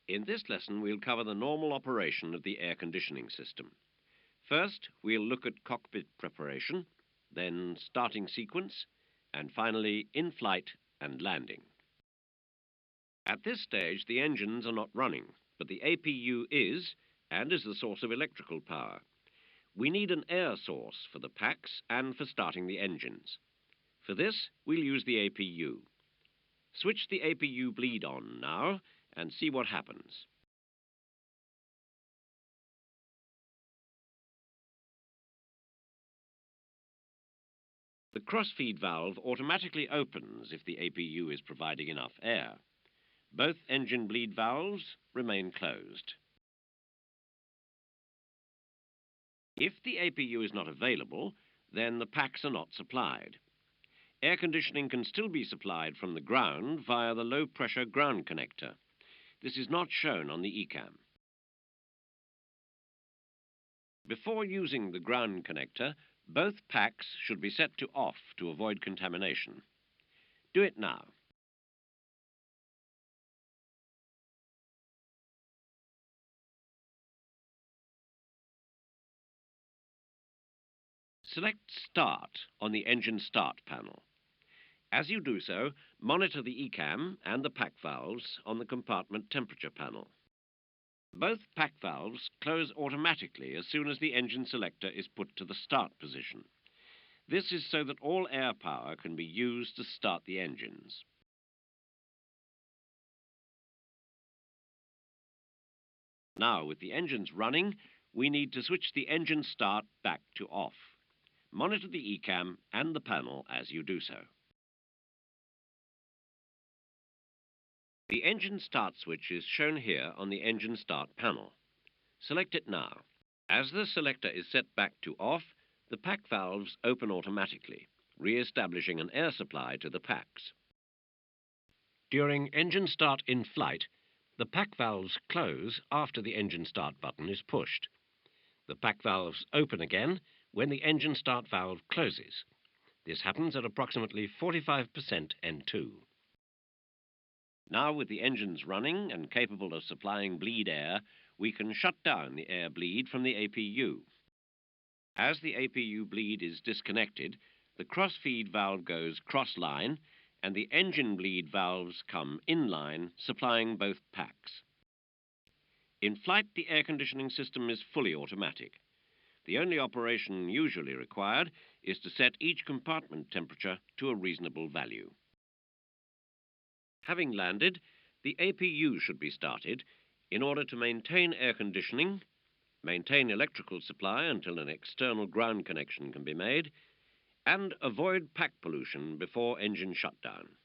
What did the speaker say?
In this lesson, we'll cover the normal operation of the air conditioning system. First, we'll look at cockpit preparation, then starting sequence, and finally in-flight and landing. At this stage, the engines are not running, but the APU is, and is the source of electrical power. We need an air source for the packs and for starting the engines. For this, we'll use the APU. Switch the APU bleed on now and see what happens. The cross-feed valve automatically opens if the APU is providing enough air. Both engine bleed valves remain closed. If the APU is not available, then the packs are not supplied. Air conditioning can still be supplied from the ground via the low-pressure ground connector. This is not shown on the ECAM. Before using the ground connector, both packs should be set to off to avoid contamination. Do it now. Select Start on the Engine Start panel. As you do so, monitor the ECAM and the pack valves on the compartment temperature panel. Both pack valves close automatically as soon as the engine selector is put to the start position. This is so that all air power can be used to start the engines. Now, with the engines running, we need to switch the engine start back to off. Monitor the ECAM and the panel as you do so. The engine start switch is shown here on the engine start panel. Select it now. As the selector is set back to off, the pack valves open automatically, re-establishing an air supply to the packs. During engine start in flight, the pack valves close after the engine start button is pushed. The pack valves open again when the engine start valve closes. This happens at approximately 45% N2. Now, with the engines running and capable of supplying bleed air, we can shut down the air bleed from the APU. As the APU bleed is disconnected, the cross-feed valve goes cross-line and the engine bleed valves come in-line, supplying both packs. In flight, the air conditioning system is fully automatic. The only operation usually required is to set each compartment temperature to a reasonable value. Having landed, the APU should be started in order to maintain air conditioning, maintain electrical supply until an external ground connection can be made, and avoid pack pollution before engine shutdown.